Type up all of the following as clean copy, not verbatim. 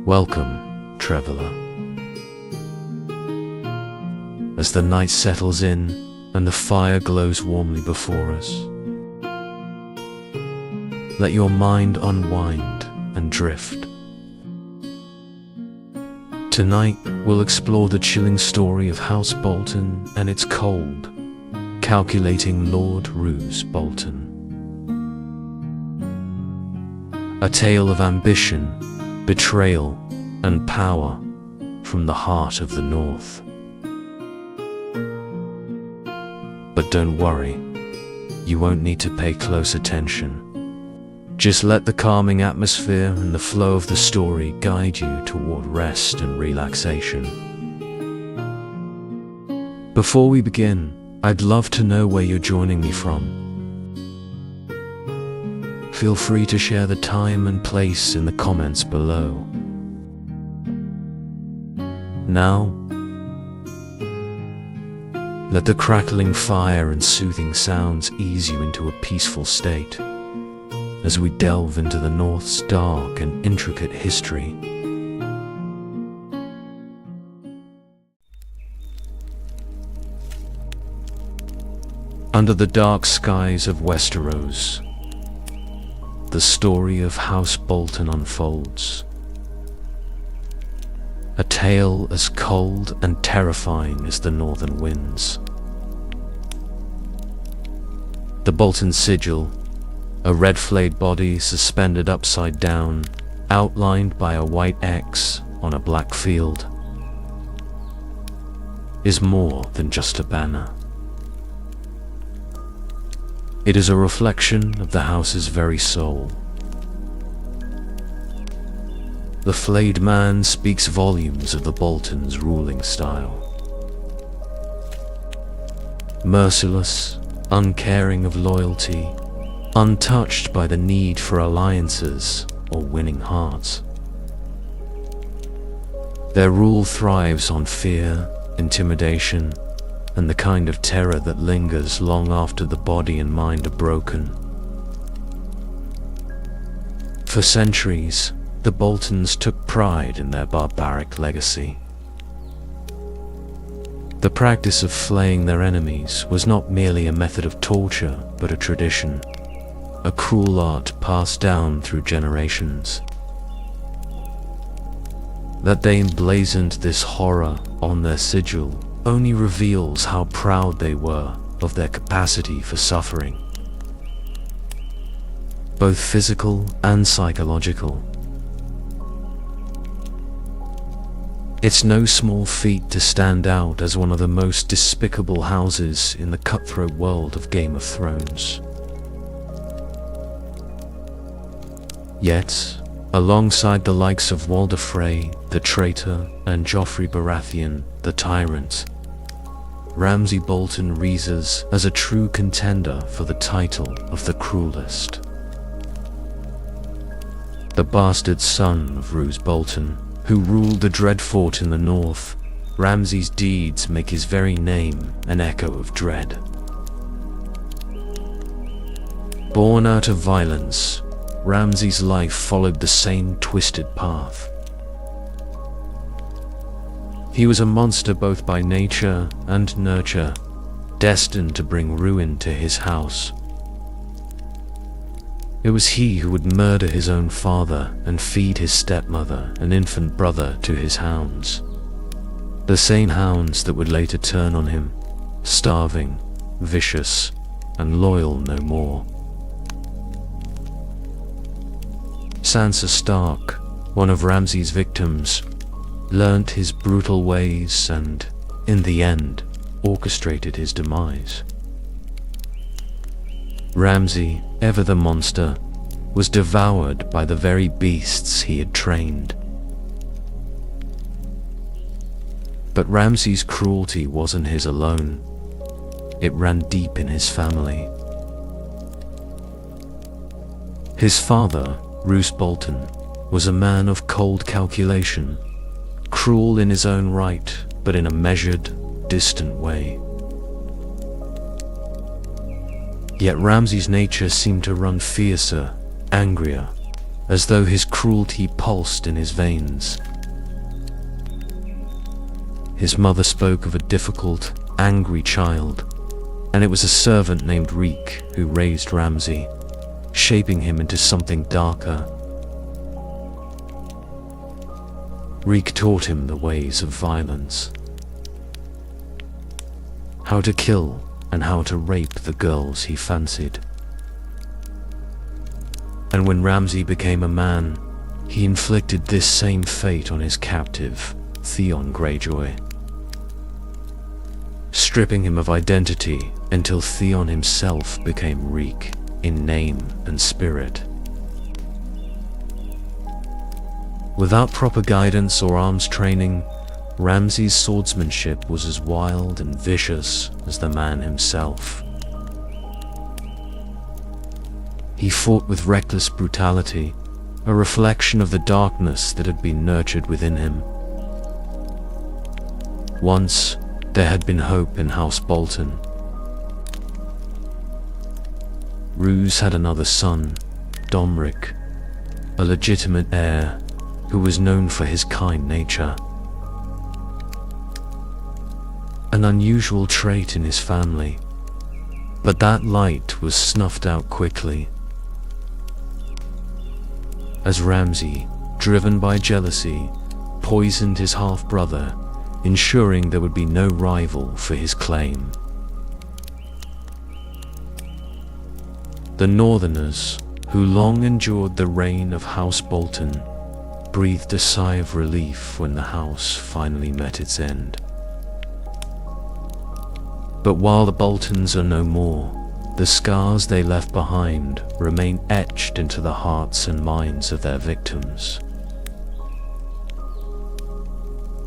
Welcome, traveler. As the night settles in and the fire glows warmly before us, let your mind unwind and drift. Tonight, we'll explore the chilling story of House Bolton and its cold, calculating Lord Roose Bolton. A tale of ambition, betrayal, and power from the heart of the North. But don't worry, you won't need to pay close attention. Just let the calming atmosphere and the flow of the story guide you toward rest and relaxation. Before we begin, I'd love to know where you're joining me from. Feel free to share the time and place in the comments below. Now, let the crackling fire and soothing sounds ease you into a peaceful state as we delve into the North's dark and intricate history. Under the dark skies of Westeros, the story of House Bolton unfolds. A tale as cold and terrifying as the northern winds. The Bolton sigil, a red flayed body suspended upside down, outlined by a white X on a black field, is more than just a banner. It is a reflection of the house's very soul. The flayed man speaks volumes of the Boltons' ruling style. Merciless, uncaring of loyalty, untouched by the need for alliances or winning hearts. Their rule thrives on fear, intimidation, and the kind of terror that lingers long after the body and mind are broken. For centuries, the Boltons took pride in their barbaric legacy. The practice of flaying their enemies was not merely a method of torture, but a tradition, a cruel art passed down through generations. That they emblazoned this horror on their sigil only reveals how proud they were of their capacity for suffering, both physical and psychological. It's no small feat to stand out as one of the most despicable houses in the cutthroat world of Game of Thrones. Yet, alongside the likes of Walder Frey, the traitor, and Joffrey Baratheon, the tyrant, Ramsay Bolton rises as a true contender for the title of the cruelest. The bastard son of Roose Bolton, who ruled the Dreadfort in the north, Ramsay's deeds make his very name an echo of dread. Born out of violence, Ramsay's life followed the same twisted path. He was a monster both by nature and nurture, destined to bring ruin to his house. It was he who would murder his own father and feed his stepmother and infant brother to his hounds. The same hounds that would later turn on him, starving, vicious, and loyal no more. Sansa Stark, one of Ramsay's victims, learnt his brutal ways and, in the end, orchestrated his demise. Ramsay, ever the monster, was devoured by the very beasts he had trained. But Ramsay's cruelty wasn't his alone. It ran deep in his family. His father, Roose Bolton, was a man of cold calculation, cruel in his own right, but in a measured, distant way. Yet Ramsay's nature seemed to run fiercer, angrier, as though his cruelty pulsed in his veins. His mother spoke of a difficult, angry child, and it was a servant named Reek who raised Ramsay, shaping him into something darker. Reek taught him the ways of violence, how to kill and how to rape the girls he fancied. And when Ramsay became a man, he inflicted this same fate on his captive, Theon Greyjoy, stripping him of identity until Theon himself became Reek in name and spirit. Without proper guidance or arms training, Ramsay's swordsmanship was as wild and vicious as the man himself. He fought with reckless brutality, a reflection of the darkness that had been nurtured within him. Once, there had been hope in House Bolton. Roose had another son, Domric, a legitimate heir who was known for his kind nature. An unusual trait in his family, but that light was snuffed out quickly. As Ramsay, driven by jealousy, poisoned his half-brother, ensuring there would be no rival for his claim. The Northerners, who long endured the reign of House Bolton, breathed a sigh of relief when the house finally met its end. But while the Boltons are no more, the scars they left behind remain etched into the hearts and minds of their victims.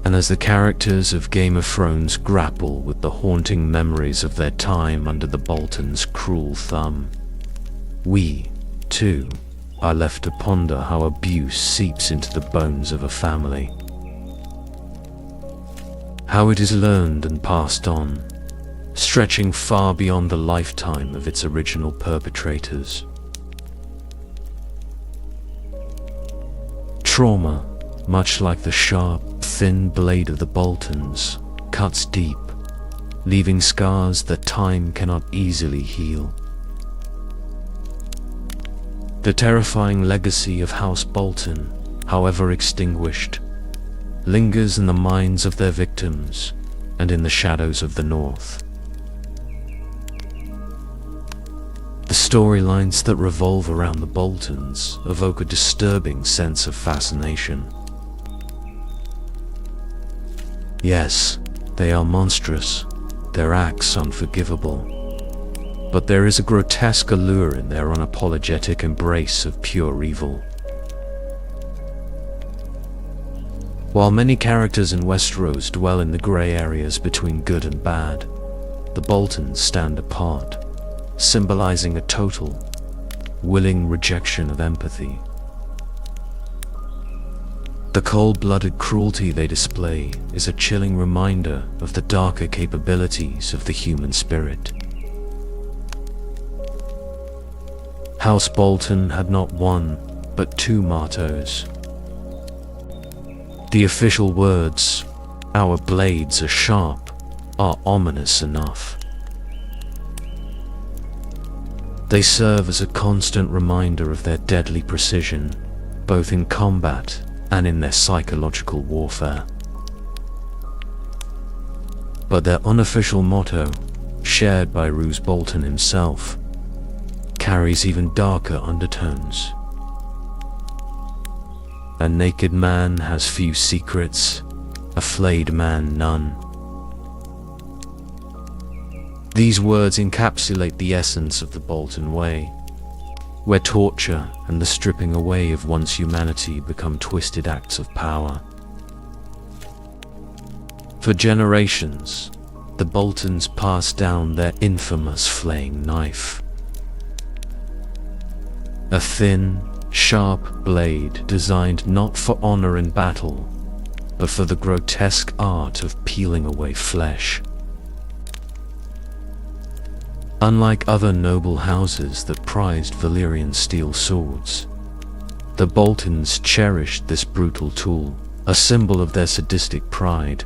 And as the characters of Game of Thrones grapple with the haunting memories of their time under the Boltons' cruel thumb, we, too, are left to ponder how abuse seeps into the bones of a family, how it is learned and passed on, stretching far beyond the lifetime of its original perpetrators. Trauma, much like the sharp, thin blade of the Boltons, cuts deep, leaving scars that time cannot easily heal. The terrifying legacy of House Bolton, however extinguished, lingers in the minds of their victims and in the shadows of the North. The storylines that revolve around the Boltons evoke a disturbing sense of fascination. Yes, they are monstrous, their acts unforgivable, but there is a grotesque allure in their unapologetic embrace of pure evil. While many characters in Westeros dwell in the grey areas between good and bad, the Boltons stand apart, symbolizing a total, willing rejection of empathy. The cold-blooded cruelty they display is a chilling reminder of the darker capabilities of the human spirit. House Bolton had not one, but two mottos. The official words, "Our blades are sharp," are ominous enough. They serve as a constant reminder of their deadly precision, both in combat and in their psychological warfare. But their unofficial motto, shared by Roose Bolton himself, carries even darker undertones. A naked man has few secrets, a flayed man none. These words encapsulate the essence of the Bolton way, where torture and the stripping away of one's humanity become twisted acts of power. For generations, the Boltons passed down their infamous flaying knife. A thin, sharp blade designed not for honor in battle, but for the grotesque art of peeling away flesh. Unlike other noble houses that prized Valyrian steel swords, The Boltons cherished this brutal tool, a symbol of their sadistic pride.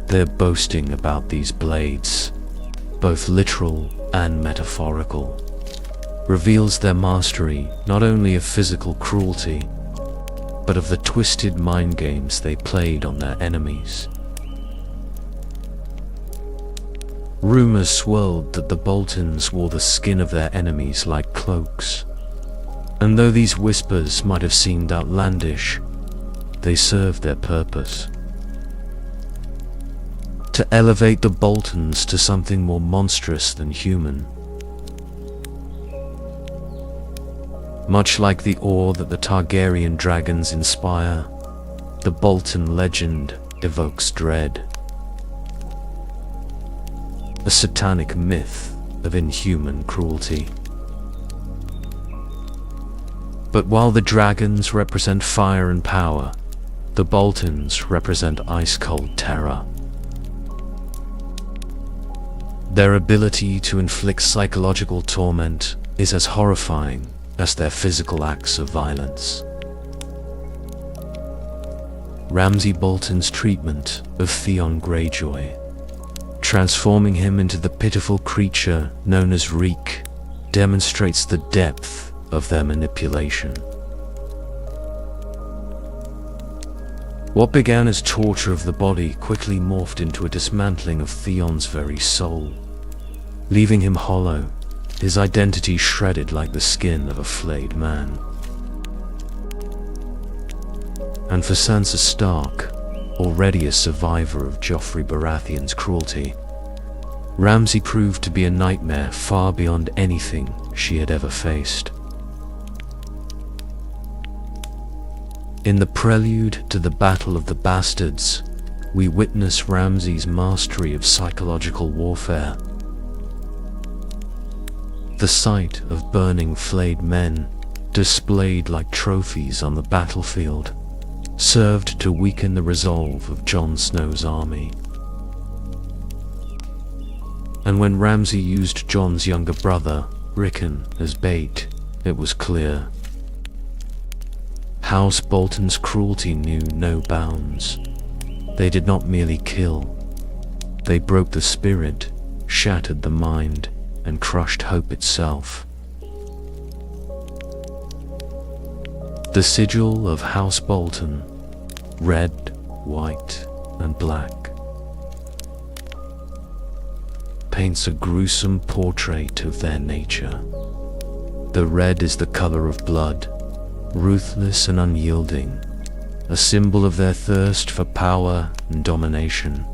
Their boasting about these blades, both literal and metaphorical, reveals their mastery not only of physical cruelty, but of the twisted mind games they played on their enemies. Rumors swirled that the Boltons wore the skin of their enemies like cloaks, and though these whispers might have seemed outlandish, they served their purpose: to elevate the Boltons to something more monstrous than human. Much like the awe that the Targaryen dragons inspire, the Bolton legend evokes dread. A satanic myth of inhuman cruelty. But while the dragons represent fire and power, the Boltons represent ice-cold terror. Their ability to inflict psychological torment is as horrifying as their physical acts of violence. Ramsay Bolton's treatment of Theon Greyjoy, transforming him into the pitiful creature known as Reek, demonstrates the depth of their manipulation. What began as torture of the body quickly morphed into a dismantling of Theon's very soul, leaving him hollow, his identity shredded like the skin of a flayed man. And for Sansa Stark, already a survivor of Joffrey Baratheon's cruelty, Ramsay proved to be a nightmare far beyond anything she had ever faced. In the prelude to the Battle of the Bastards, we witness Ramsay's mastery of psychological warfare. The sight of burning flayed men, displayed like trophies on the battlefield, served to weaken the resolve of Jon Snow's army. And when Ramsay used Jon's younger brother, Rickon, as bait, it was clear. House Bolton's cruelty knew no bounds. They did not merely kill. They broke the spirit, shattered the mind, and crushed hope itself. The sigil of House Bolton, red, white, and black, paints a gruesome portrait of their nature. The red is the color of blood, ruthless and unyielding, a symbol of their thirst for power and domination.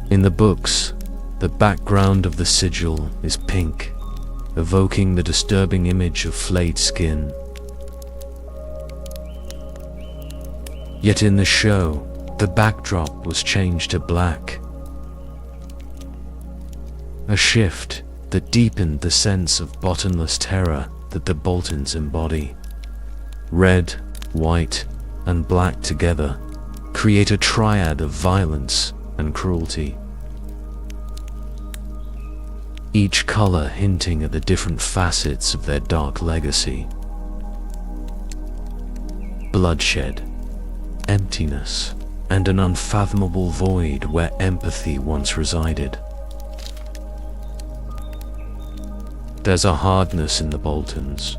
In the books, the background of the sigil is pink, evoking the disturbing image of flayed skin. Yet in the show, the backdrop was changed to black. A shift that deepened the sense of bottomless terror that the Boltons embody. Red, white, and black together create a triad of violence and cruelty, each color hinting at the different facets of their dark legacy. Bloodshed, emptiness, and an unfathomable void where empathy once resided. There's a hardness in the Boltons,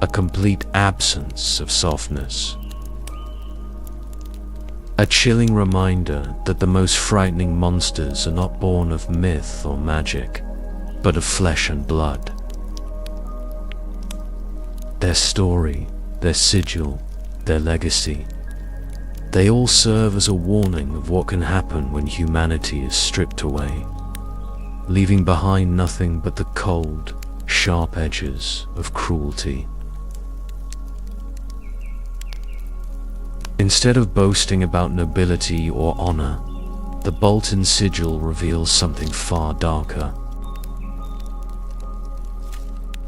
a complete absence of softness. A chilling reminder that the most frightening monsters are not born of myth or magic, but of flesh and blood. Their story, their sigil, their legacy, they all serve as a warning of what can happen when humanity is stripped away, leaving behind nothing but the cold, sharp edges of cruelty. Instead of boasting about nobility or honor, the Bolton sigil reveals something far darker.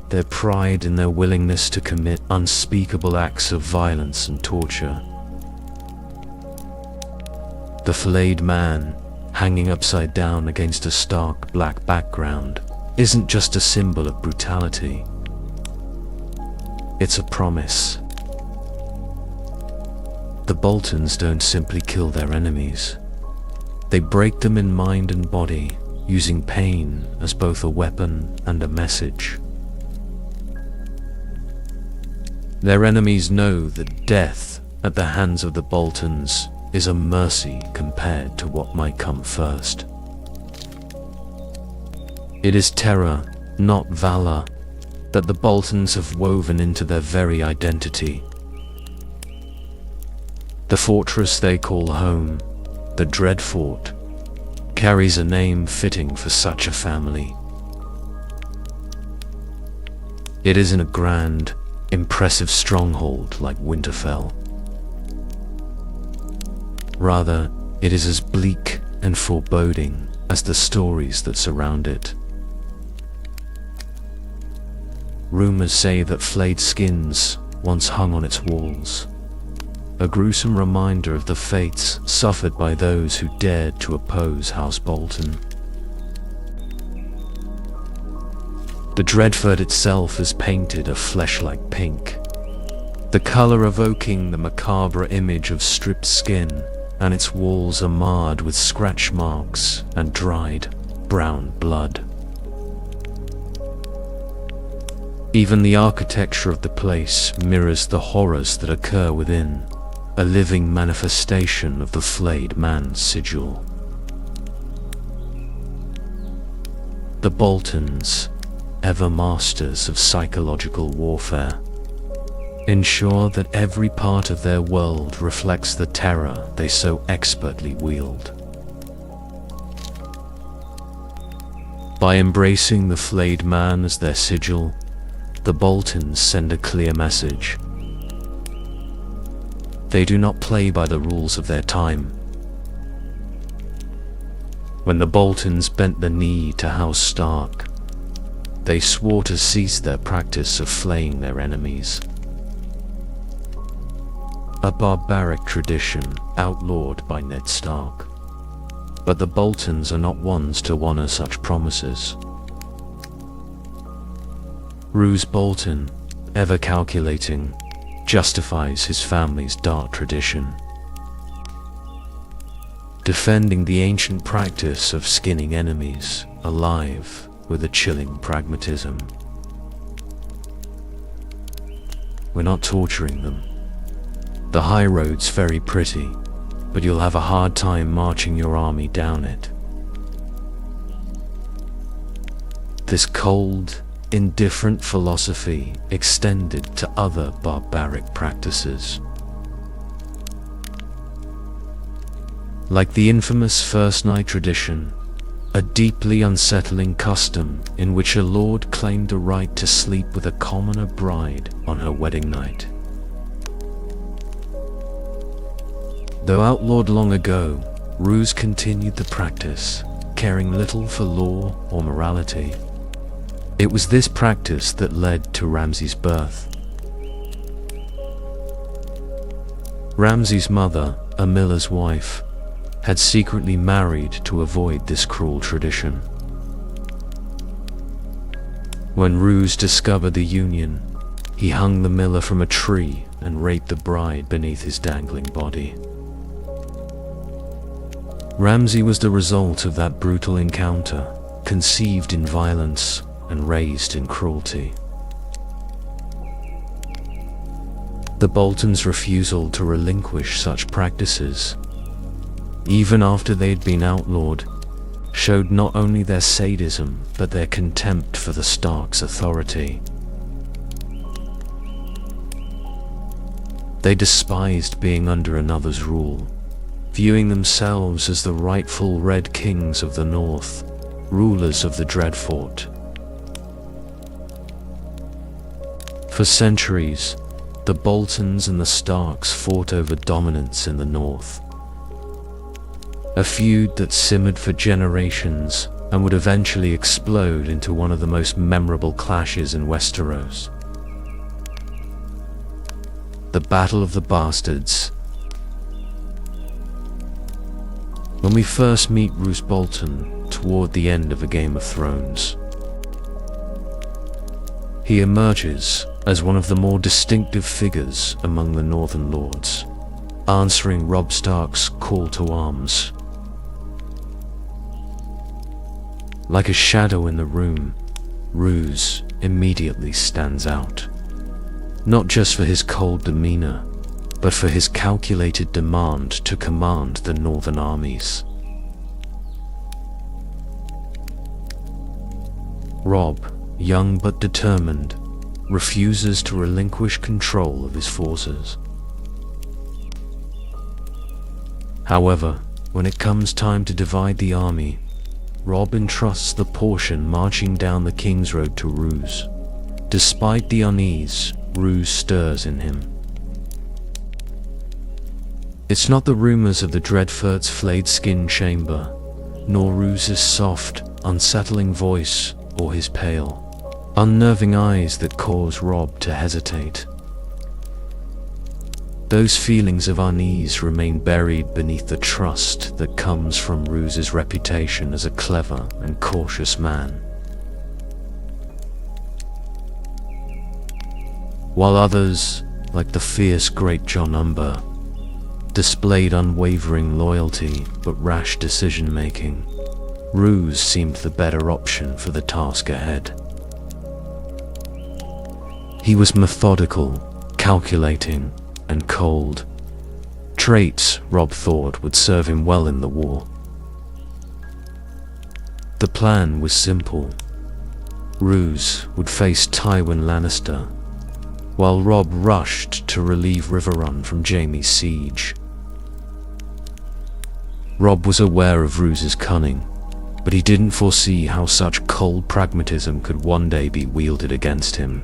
Their pride in their willingness to commit unspeakable acts of violence and torture. The flayed man, hanging upside down against a stark black background, isn't just a symbol of brutality. It's a promise. The Boltons don't simply kill their enemies. They break them in mind and body, using pain as both a weapon and a message. Their enemies know that death at the hands of the Boltons is a mercy compared to what might come first. It is terror, not valor, that the Boltons have woven into their very identity. The fortress they call home, the Dread Fort, carries a name fitting for such a family. It isn't a grand, impressive stronghold like Winterfell. Rather, it is as bleak and foreboding as the stories that surround it. Rumors say that flayed skins once hung on its walls, a gruesome reminder of the fates suffered by those who dared to oppose House Bolton. The Dreadfort itself is painted a flesh-like pink, the color evoking the macabre image of stripped skin, and its walls are marred with scratch marks and dried, brown blood. Even the architecture of the place mirrors the horrors that occur within, a living manifestation of the flayed man's sigil. The Boltons, ever masters of psychological warfare, ensure that every part of their world reflects the terror they so expertly wield. By embracing the flayed man as their sigil, the Boltons send a clear message. They do not play by the rules of their time. When the Boltons bent the knee to House Stark, they swore to cease their practice of flaying their enemies. A barbaric tradition outlawed by Ned Stark. But the Boltons are not ones to honor such promises. Roose Bolton, ever calculating, justifies his family's dark tradition, defending the ancient practice of skinning enemies alive with a chilling pragmatism. We're not torturing them. The high road's very pretty, but you'll have a hard time marching your army down it. This cold, indifferent philosophy extended to other barbaric practices. Like the infamous First Night tradition, a deeply unsettling custom in which a lord claimed a right to sleep with a commoner bride on her wedding night. Though outlawed long ago, Roose continued the practice, caring little for law or morality. It was this practice that led to Ramsay's birth. Ramsay's mother, a miller's wife, had secretly married to avoid this cruel tradition. When Roose discovered the union, he hung the miller from a tree and raped the bride beneath his dangling body. Ramsay was the result of that brutal encounter, conceived in violence and raised in cruelty. The Boltons' refusal to relinquish such practices, even after they had been outlawed, showed not only their sadism but their contempt for the Stark's authority. They despised being under another's rule, viewing themselves as the rightful Red Kings of the North, rulers of the Dread Fort. For centuries, the Boltons and the Starks fought over dominance in the North. A feud that simmered for generations and would eventually explode into one of the most memorable clashes in Westeros. The Battle of the Bastards. When we first meet Roose Bolton toward the end of A Game of Thrones, he emerges as one of the more distinctive figures among the Northern Lords, answering Robb Stark's call to arms. Like a shadow in the room, Roose immediately stands out, not just for his cold demeanor, but for his calculated demand to command the Northern armies. Robb, young but determined, refuses to relinquish control of his forces. However, when it comes time to divide the army, Robb entrusts the portion marching down the King's Road to Roose. Despite the unease, Roose stirs in him. It's not the rumors of the Dreadfurt's flayed skin chamber, nor Roose's soft, unsettling voice, or his pale, unnerving eyes that cause Robb to hesitate. Those feelings of unease remain buried beneath the trust that comes from Roose's reputation as a clever and cautious man. While others, like the fierce Great John Umber, displayed unwavering loyalty but rash decision-making, Roose seemed the better option for the task ahead. He was methodical, calculating, and cold, traits Robb thought would serve him well in the war. The plan was simple. Roose would face Tywin Lannister, while Robb rushed to relieve Riverrun from Jaime's siege. Robb was aware of Roose's cunning, but he didn't foresee how such cold pragmatism could one day be wielded against him.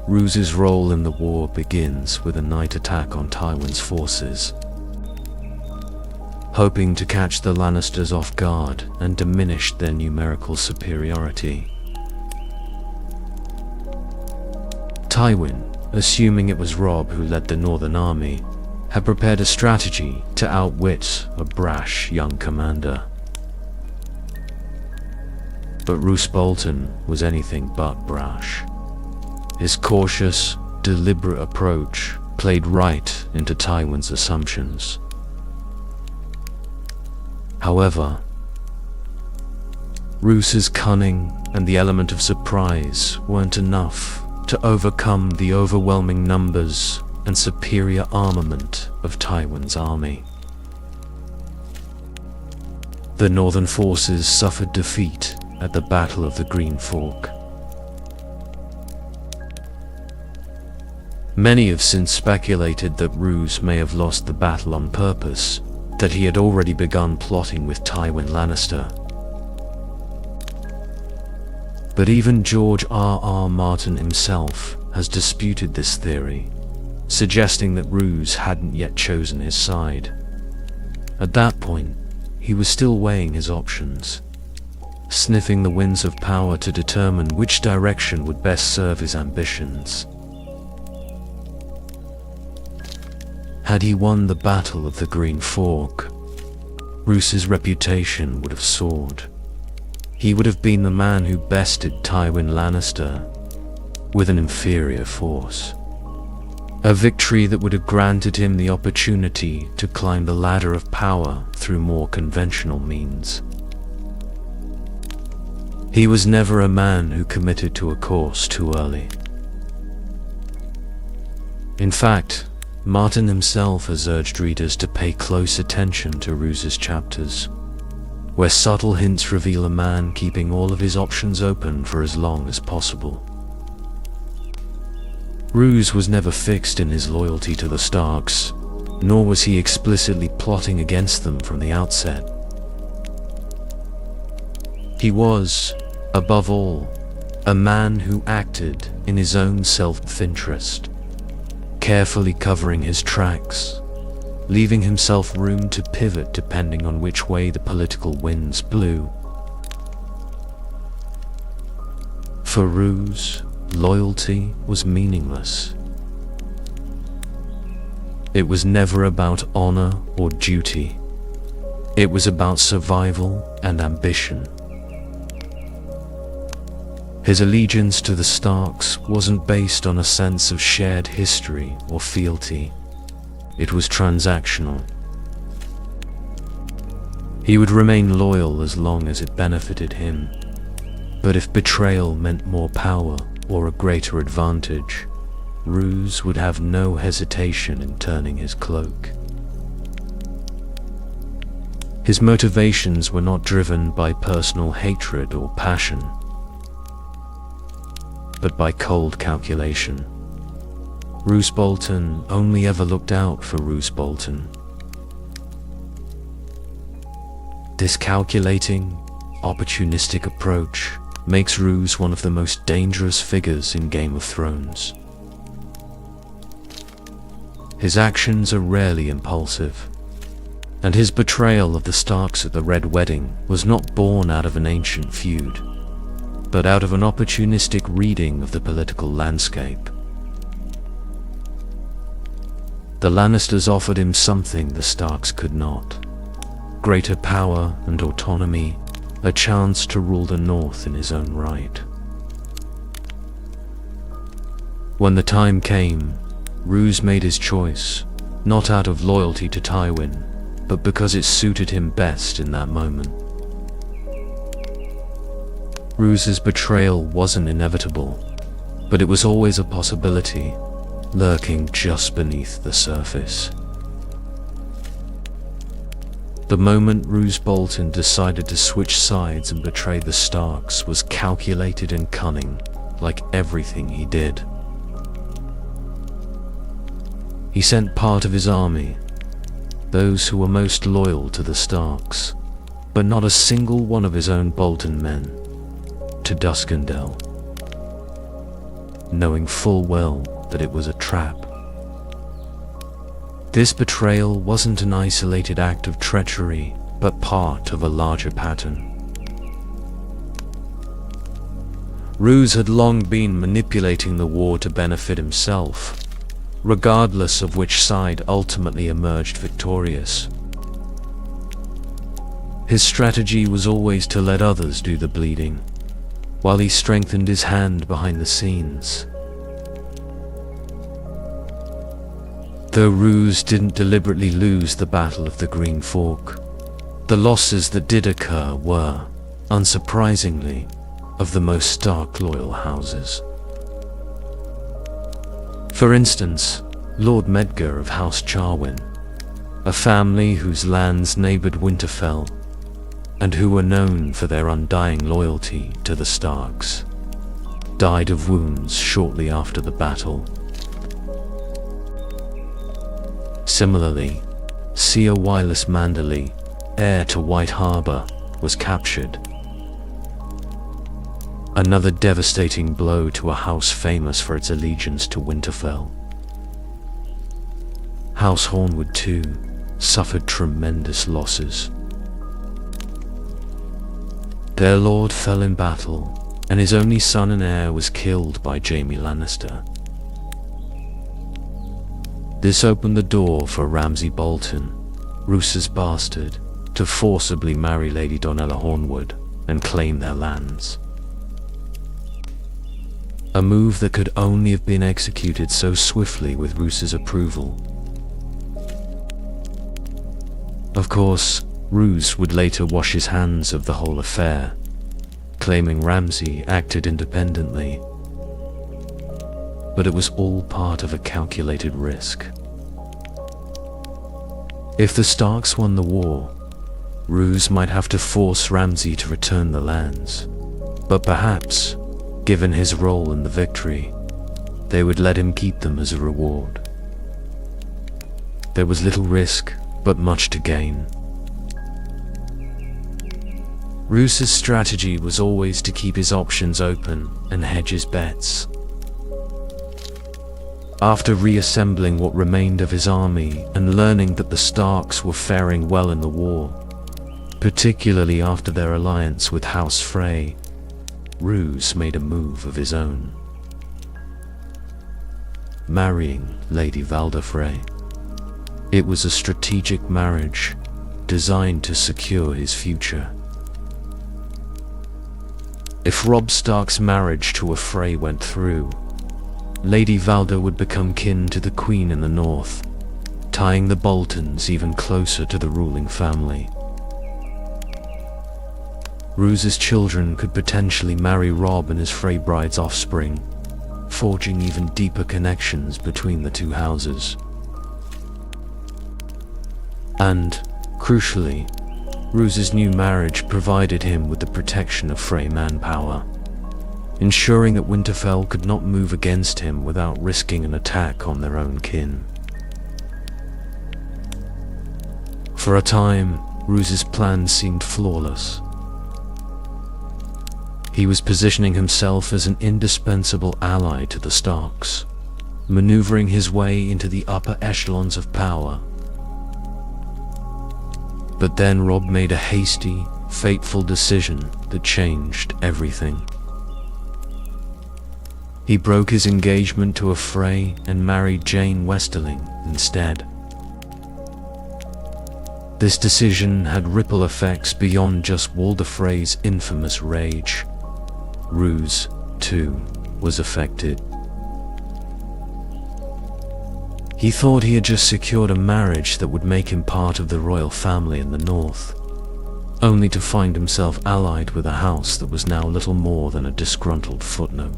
Roose's role in the war begins with a night attack on Tywin's forces, hoping to catch the Lannisters off guard and diminish their numerical superiority. Tywin, assuming it was Robb who led the Northern army, had prepared a strategy to outwit a brash young commander. But Roose Bolton was anything but brash. His cautious, deliberate approach played right into Tywin's assumptions. However, Roose's cunning and the element of surprise weren't enough to overcome the overwhelming numbers and superior armament of Tywin's army. The Northern forces suffered defeat at the Battle of the Green Fork. Many have since speculated that Roose may have lost the battle on purpose, that he had already begun plotting with Tywin Lannister. But even George R.R. Martin himself has disputed this theory, suggesting that Roose hadn't yet chosen his side. At that point, he was still weighing his options, sniffing the winds of power to determine which direction would best serve his ambitions. Had he won the Battle of the Green Fork, Roose's reputation would have soared. He would have been the man who bested Tywin Lannister with an inferior force. A victory that would have granted him the opportunity to climb the ladder of power through more conventional means. He was never a man who committed to a course too early. In fact, Martin himself has urged readers to pay close attention to Roose's chapters, where subtle hints reveal a man keeping all of his options open for as long as possible. Roose was never fixed in his loyalty to the Starks, nor was he explicitly plotting against them from the outset. He was, above all, a man who acted in his own self-interest, carefully covering his tracks, leaving himself room to pivot depending on which way the political winds blew. For Roose, loyalty was meaningless. It was never about honor or duty. It was about survival and ambition. His allegiance to the Starks wasn't based on a sense of shared history or fealty. It was transactional. He would remain loyal as long as it benefited him. But if betrayal meant more power or a greater advantage, Roose would have no hesitation in turning his cloak. His motivations were not driven by personal hatred or passion, but by cold calculation. Roose Bolton only ever looked out for Roose Bolton. This calculating, opportunistic approach makes Roose one of the most dangerous figures in Game of Thrones. His actions are rarely impulsive, and his betrayal of the Starks at the Red Wedding was not born out of an ancient feud, but out of an opportunistic reading of the political landscape. The Lannisters offered him something the Starks could not: greater power and autonomy, a chance to rule the North in his own right. When the time came, Roose made his choice, not out of loyalty to Tywin, but because it suited him best in that moment. Roose's betrayal wasn't inevitable, but it was always a possibility, lurking just beneath the surface. The moment Roose Bolton decided to switch sides and betray the Starks was calculated and cunning, like everything he did. He sent part of his army, those who were most loyal to the Starks, but not a single one of his own Bolton men, to Duskendel, knowing full well that it was a trap. This betrayal wasn't an isolated act of treachery, but part of a larger pattern. Roose had long been manipulating the war to benefit himself, regardless of which side ultimately emerged victorious. His strategy was always to let others do the bleeding, while he strengthened his hand behind the scenes. Though Roose didn't deliberately lose the Battle of the Green Fork, the losses that did occur were, unsurprisingly, of the most Stark-loyal houses. For instance, Lord Medgar of House Charwin, a family whose lands neighboured Winterfell, and who were known for their undying loyalty to the Starks, died of wounds shortly after the battle. Similarly, Sir Wireless Manderley, heir to White Harbour, was captured. Another devastating blow to a house famous for its allegiance to Winterfell. House Hornwood too suffered tremendous losses. Their lord fell in battle, and his only son and heir was killed by Jaime Lannister. This opened the door for Ramsay Bolton, Roose's bastard, to forcibly marry Lady Donella Hornwood and claim their lands. A move that could only have been executed so swiftly with Roose's approval. Of course, Roose would later wash his hands of the whole affair, claiming Ramsay acted independently. But it was all part of a calculated risk. If the Starks won the war, Roose might have to force Ramsay to return the lands, but perhaps, given his role in the victory, they would let him keep them as a reward. There was little risk, but much to gain. Roose's strategy was always to keep his options open and hedge his bets. After reassembling what remained of his army and learning that the Starks were faring well in the war, particularly after their alliance with House Frey, Roose made a move of his own. Marrying Lady Valda Frey. It was a strategic marriage designed to secure his future. If Robb Stark's marriage to a Frey went through, Lady Valda would become kin to the Queen in the north, tying the Boltons even closer to the ruling family. Roos's children could potentially marry Robb and his Frey bride's offspring, forging even deeper connections between the two houses. And, crucially, Roos's new marriage provided him with the protection of Frey manpower, ensuring that Winterfell could not move against him without risking an attack on their own kin. For a time, Roos's plan seemed flawless. He was positioning himself as an indispensable ally to the Starks, maneuvering his way into the upper echelons of power. But then Robb made a hasty, fateful decision that changed everything. He broke his engagement to a Frey and married Jane Westerling instead. This decision had ripple effects beyond just Walder Frey's infamous rage. Roose, too, was affected. He thought he had just secured a marriage that would make him part of the royal family in the north, only to find himself allied with a house that was now little more than a disgruntled footnote.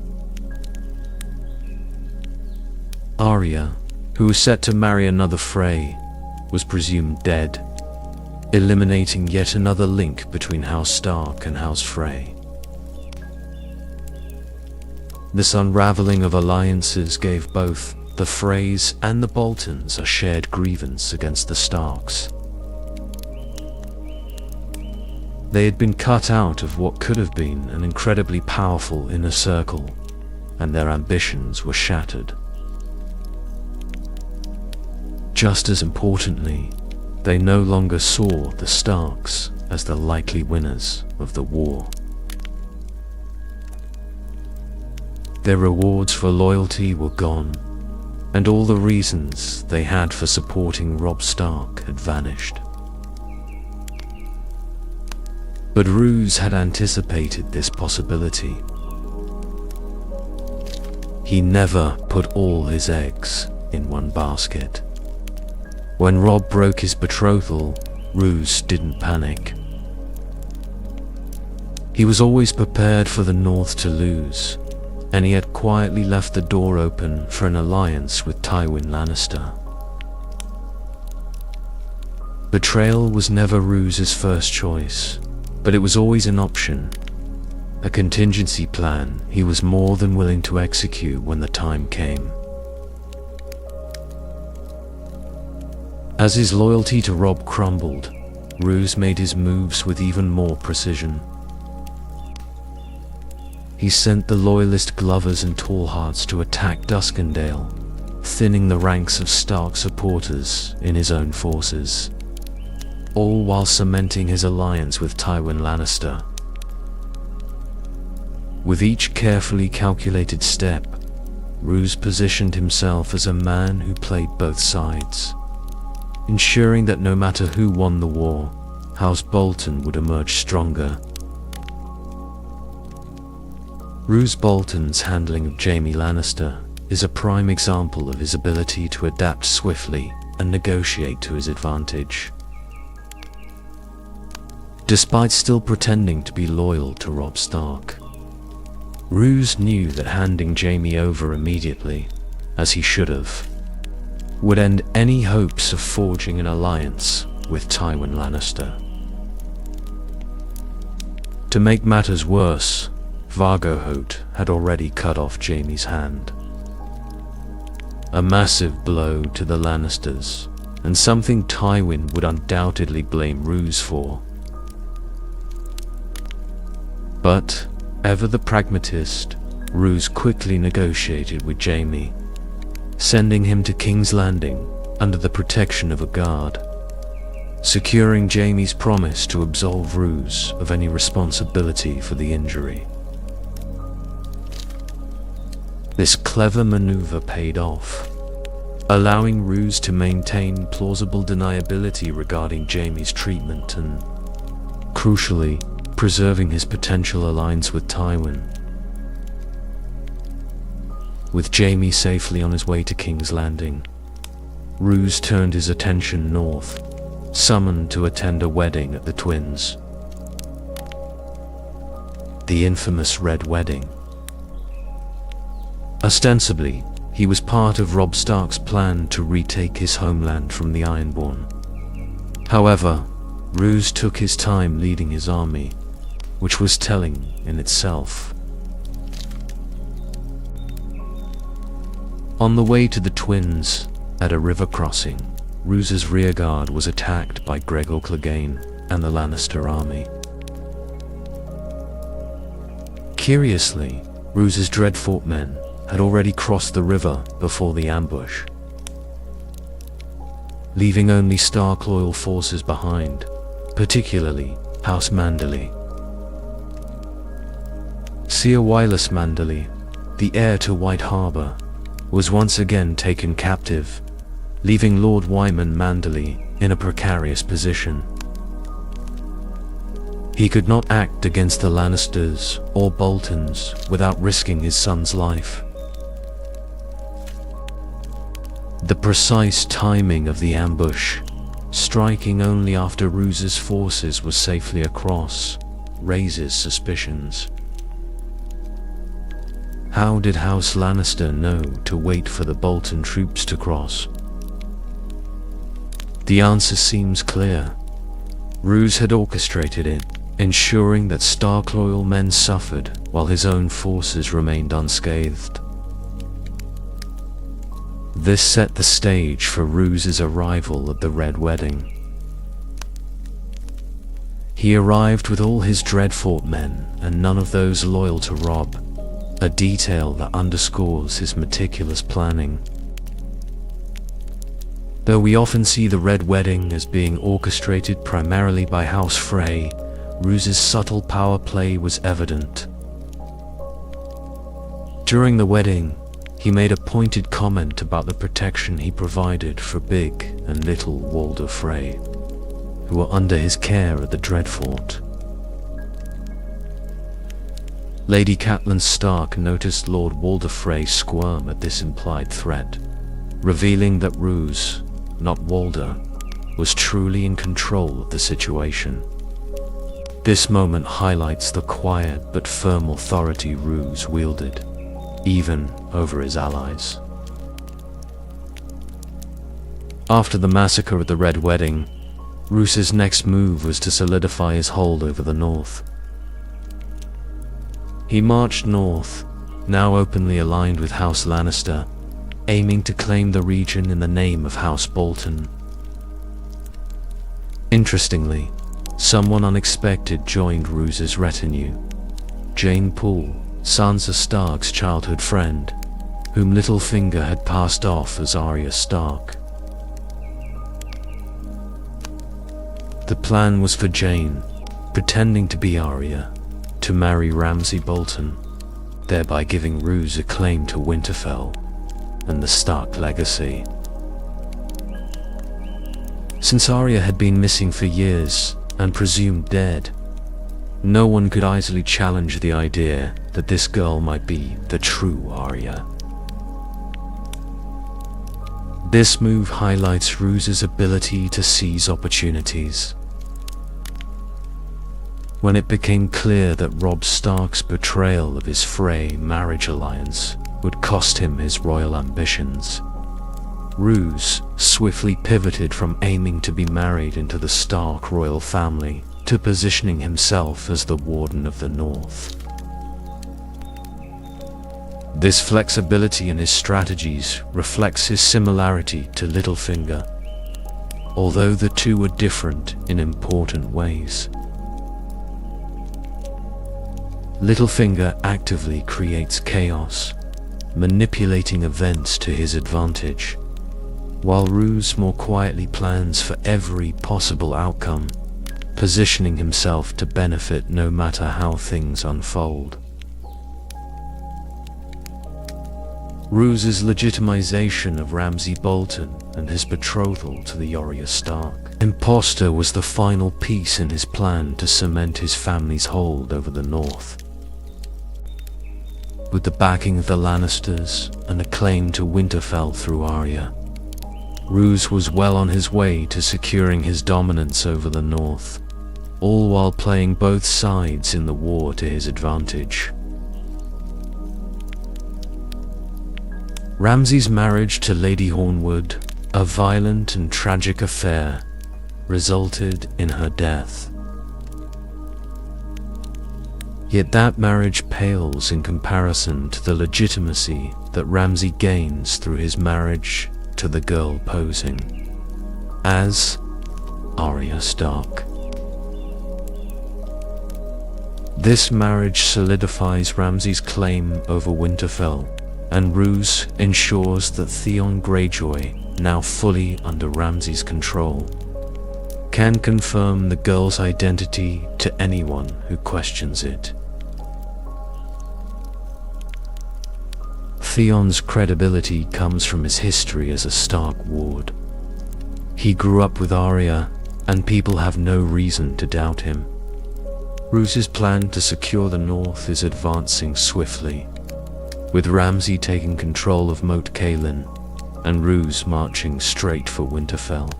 Arya, who was set to marry another Frey, was presumed dead, eliminating yet another link between House Stark and House Frey. This unraveling of alliances gave both the Freys and the Boltons a shared grievance against the Starks. They had been cut out of what could have been an incredibly powerful inner circle, and their ambitions were shattered. Just as importantly, they no longer saw the Starks as the likely winners of the war. Their rewards for loyalty were gone, and all the reasons they had for supporting Robb Stark had vanished. But Roose had anticipated this possibility. He never put all his eggs in one basket. When Robb broke his betrothal, Roose didn't panic. He was always prepared for the North to lose, and he had quietly left the door open for an alliance with Tywin Lannister. Betrayal was never Roose's first choice, but it was always an option, a contingency plan he was more than willing to execute when the time came. As his loyalty to Robb crumbled, Roose made his moves with even more precision. He sent the loyalist Glovers and Tallhearts to attack Duskendale, thinning the ranks of Stark supporters in his own forces, all while cementing his alliance with Tywin Lannister. With each carefully calculated step, Roose positioned himself as a man who played both sides, ensuring that no matter who won the war, House Bolton would emerge stronger. Roose Bolton's handling of Jaime Lannister is a prime example of his ability to adapt swiftly and negotiate to his advantage. Despite still pretending to be loyal to Robb Stark, Roose knew that handing Jaime over immediately, as he should have, would end any hopes of forging an alliance with Tywin Lannister. To make matters worse, Vargoholt had already cut off Jaime's hand. A massive blow to the Lannisters, and something Tywin would undoubtedly blame Roose for. But, ever the pragmatist, Roose quickly negotiated with Jaime, sending him to King's Landing under the protection of a guard, securing Jaime's promise to absolve Roose of any responsibility for the injury. This clever maneuver paid off, allowing Roose to maintain plausible deniability regarding Jaime's treatment and, crucially, preserving his potential alliance with Tywin. With Jaime safely on his way to King's Landing, Roose turned his attention north, summoned to attend a wedding at the Twins. The infamous Red Wedding. Ostensibly, he was part of Robb Stark's plan to retake his homeland from the Ironborn. However, Roose took his time leading his army, which was telling in itself. On the way to the Twins, at a river crossing, Roose's rearguard was attacked by Gregor Clegane and the Lannister army. Curiously, Roose's Dreadfort men had already crossed the river before the ambush, leaving only Stark loyal forces behind, particularly House Manderly. Sir Wylas Manderly, the heir to White Harbor, was once again taken captive, leaving Lord Wyman Manderly in a precarious position. He could not act against the Lannisters or Boltons without risking his son's life. The precise timing of the ambush, striking only after Roose's forces were safely across, raises suspicions. How did House Lannister know to wait for the Bolton troops to cross? The answer seems clear. Roose had orchestrated it, ensuring that Stark loyal men suffered while his own forces remained unscathed. This set the stage for Roose's arrival at the Red Wedding. He arrived with all his Dreadfort men and none of those loyal to Robb, a detail that underscores his meticulous planning. Though we often see the Red Wedding as being orchestrated primarily by House Frey, Roose's subtle power play was evident. During the wedding, he made a pointed comment about the protection he provided for Big and Little Walder Frey, who were under his care at the Dreadfort. Lady Catelyn Stark noticed Lord Walder Frey squirm at this implied threat, revealing that Roose, not Walder, was truly in control of the situation. This moment highlights the quiet but firm authority Roose wielded, even over his allies. After the massacre at the Red Wedding, Roose's next move was to solidify his hold over the north. He marched north, now openly aligned with House Lannister, aiming to claim the region in the name of House Bolton. Interestingly, someone unexpected joined Roose's retinue: Jane Poole, Sansa Stark's childhood friend, whom Littlefinger had passed off as Arya Stark. The plan was for Jane, pretending to be Arya, to marry Ramsay Bolton, thereby giving Roose a claim to Winterfell and the Stark legacy. Since Arya had been missing for years and presumed dead, no one could easily challenge the idea that this girl might be the true Arya. This move highlights Roose's ability to seize opportunities. When it became clear that Robb Stark's betrayal of his Frey marriage alliance would cost him his royal ambitions, Roose swiftly pivoted from aiming to be married into the Stark royal family to positioning himself as the Warden of the North. This flexibility in his strategies reflects his similarity to Littlefinger, although the two were different in important ways. Littlefinger actively creates chaos, manipulating events to his advantage, while Roose more quietly plans for every possible outcome, positioning himself to benefit no matter how things unfold. Roos's legitimization of Ramsay Bolton and his betrothal to the Arya Stark impostor was the final piece in his plan to cement his family's hold over the north. With the backing of the Lannisters and a claim to Winterfell through Arya, Roose was well on his way to securing his dominance over the north, all while playing both sides in the war to his advantage. Ramsay's marriage to Lady Hornwood, a violent and tragic affair, resulted in her death. Yet that marriage pales in comparison to the legitimacy that Ramsay gains through his marriage to the girl posing as Arya Stark. This marriage solidifies Ramsay's claim over Winterfell, and Roose ensures that Theon Greyjoy, now fully under Ramsay's control, can confirm the girl's identity to anyone who questions it. Theon's credibility comes from his history as a Stark ward. He grew up with Arya, and people have no reason to doubt him. Roose's plan to secure the north is advancing swiftly, with Ramsay taking control of Moat Cailin and Roose marching straight for Winterfell.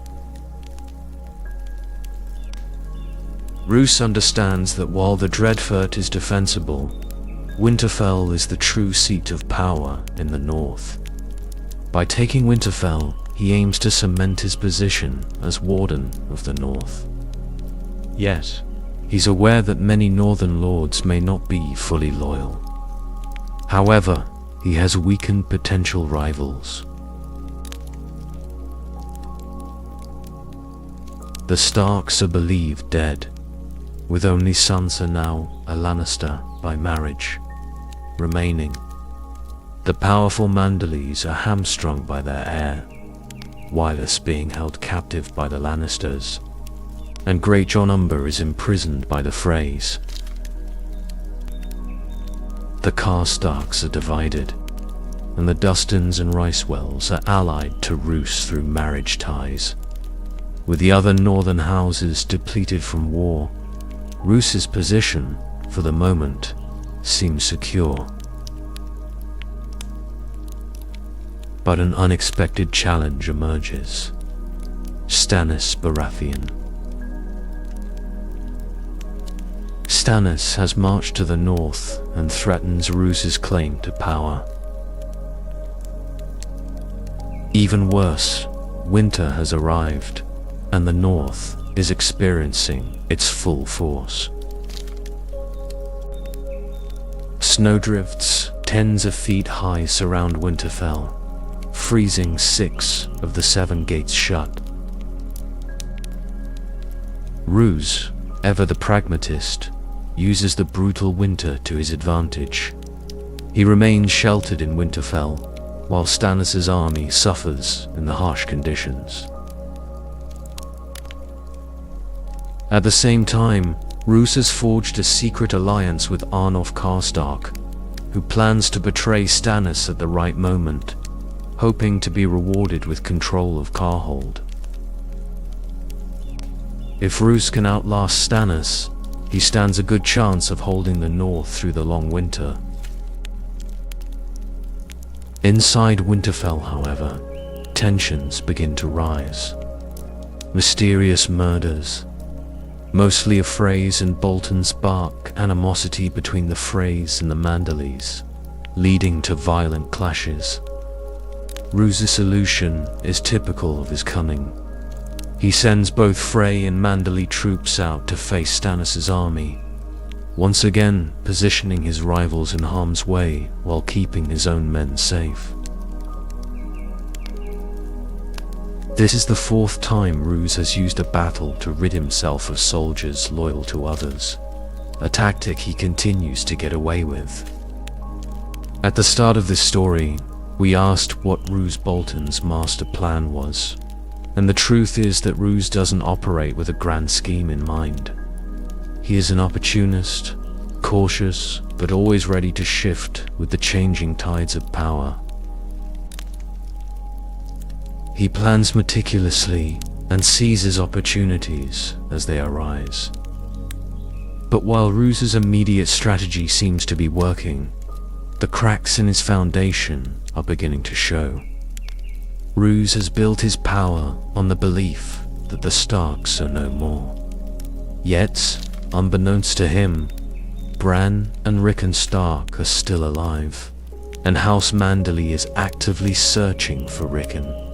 Roose understands that while the Dreadfort is defensible, Winterfell is the true seat of power in the north. By taking Winterfell, he aims to cement his position as Warden of the North. Yet, he's aware that many northern lords may not be fully loyal. However, he has weakened potential rivals. The Starks are believed dead, with only Sansa, now a Lannister by marriage, remaining. The powerful Manderleys are hamstrung by their heir, Wylis being held captive by the Lannisters, and Great John Umber is imprisoned by the Freys. The Karstarks are divided, and the Dustins and Ricewells are allied to Roose through marriage ties. With the other northern houses depleted from war, Roose's position, for the moment, seems secure. But an unexpected challenge emerges. Stannis Baratheon. Stannis has marched to the north and threatens Roose's claim to power. Even worse, winter has arrived, and the north is experiencing its full force. Snowdrifts tens of feet high surround Winterfell, freezing 6 of the 7 gates shut. Roose, ever the pragmatist, uses the brutal winter to his advantage. He remains sheltered in Winterfell, while Stannis' army suffers in the harsh conditions. At the same time, Roose has forged a secret alliance with Arnulf Karstark, who plans to betray Stannis at the right moment, hoping to be rewarded with control of Carhold. If Roose can outlast Stannis, he stands a good chance of holding the north through the long winter. Inside Winterfell, however, tensions begin to rise. Mysterious murders, mostly of Freys and Bolton, spark animosity between the Freys and the Manderleys, leading to violent clashes. Roose's solution is typical of his cunning. He sends both Frey and Manderley troops out to face Stannis' army, once again positioning his rivals in harm's way while keeping his own men safe. This is the 4th time Roose has used a battle to rid himself of soldiers loyal to others, a tactic he continues to get away with. At the start of this story, we asked what Roose Bolton's master plan was, and the truth is that Roose doesn't operate with a grand scheme in mind. He is an opportunist, cautious, but always ready to shift with the changing tides of power. He plans meticulously and seizes opportunities as they arise. But while Roos's immediate strategy seems to be working, the cracks in his foundation are beginning to show. Roose has built his power on the belief that the Starks are no more. Yet, unbeknownst to him, Bran and Rickon Stark are still alive, and House Manderley is actively searching for Rickon.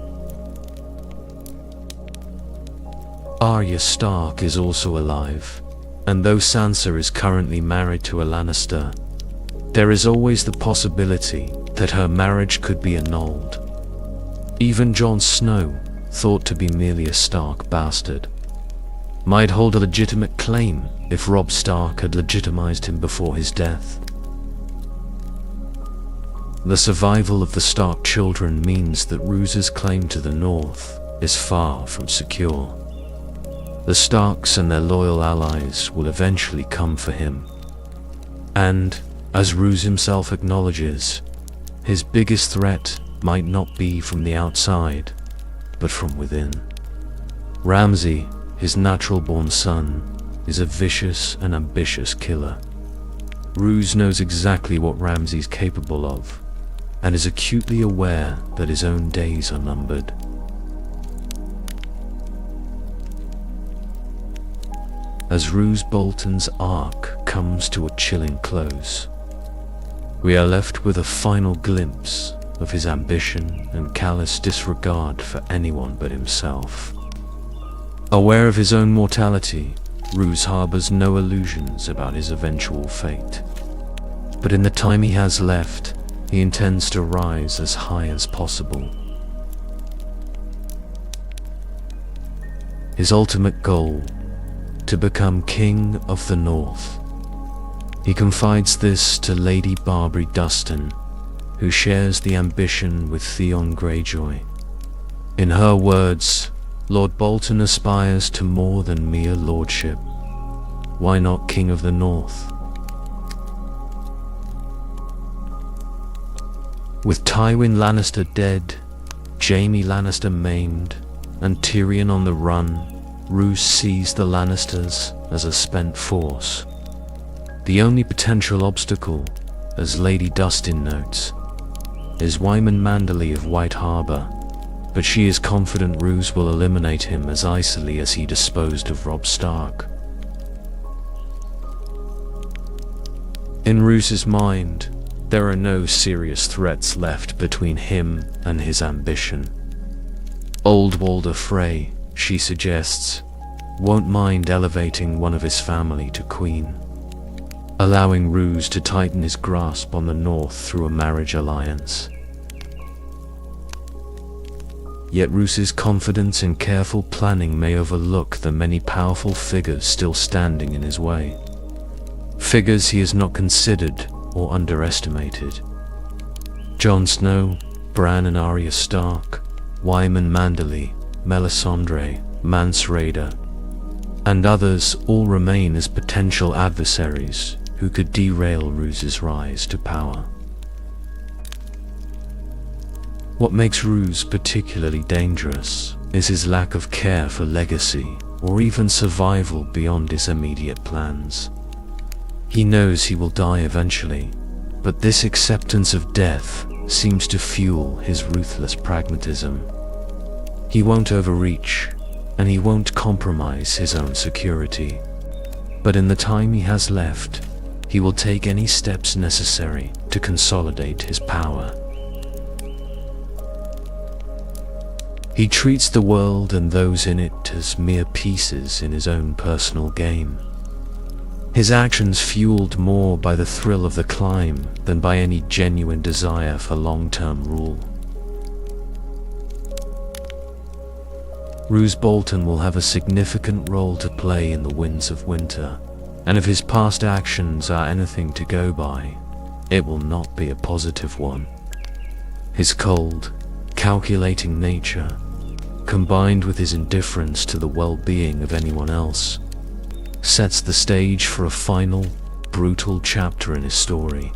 Arya Stark is also alive, and though Sansa is currently married to a Lannister, there is always the possibility that her marriage could be annulled. Even Jon Snow, thought to be merely a Stark bastard, might hold a legitimate claim if Robb Stark had legitimized him before his death. The survival of the Stark children means that Roose's claim to the north is far from secure. The Starks and their loyal allies will eventually come for him. And, as Roose himself acknowledges, his biggest threat might not be from the outside, but from within. Ramsay, his natural-born son, is a vicious and ambitious killer. Roose knows exactly what Ramsay's capable of, and is acutely aware that his own days are numbered. As Roose Bolton's arc comes to a chilling close, we are left with a final glimpse of his ambition and callous disregard for anyone but himself. Aware of his own mortality, Roose harbors no illusions about his eventual fate. But in the time he has left, he intends to rise as high as possible. His ultimate goal: to become King of the North. He confides this to Lady Barbary Dustin, who shares the ambition with Theon Greyjoy. In her words, Lord Bolton aspires to more than mere lordship. Why not King of the North? With Tywin Lannister dead, Jaime Lannister maimed, and Tyrion on the run, Roose sees the Lannisters as a spent force. The only potential obstacle, as Lady Dustin notes, is Wyman Manderley of White Harbor, but she is confident Roose will eliminate him as easily as he disposed of Robb Stark. In Roose's mind, there are no serious threats left between him and his ambition. Old Walder Frey, she suggests, won't mind elevating one of his family to queen, allowing Roose to tighten his grasp on the North through a marriage alliance. Yet Roose's confidence and careful planning may overlook the many powerful figures still standing in his way. Figures he has not considered or underestimated. Jon Snow, Bran and Arya Stark, Wyman Manderley, Melisandre, Mance Rayder, and others all remain as potential adversaries who could derail Roose's rise to power. What makes Roose particularly dangerous is his lack of care for legacy or even survival beyond his immediate plans. He knows he will die eventually, but this acceptance of death seems to fuel his ruthless pragmatism. He won't overreach, and he won't compromise his own security. But in the time he has left, he will take any steps necessary to consolidate his power. He treats the world and those in it as mere pieces in his own personal game. His actions fueled more by the thrill of the climb than by any genuine desire for long-term rule. Roose Bolton will have a significant role to play in the Winds of Winter, and if his past actions are anything to go by, it will not be a positive one. His cold, calculating nature, combined with his indifference to the well-being of anyone else, sets the stage for a final, brutal chapter in his story.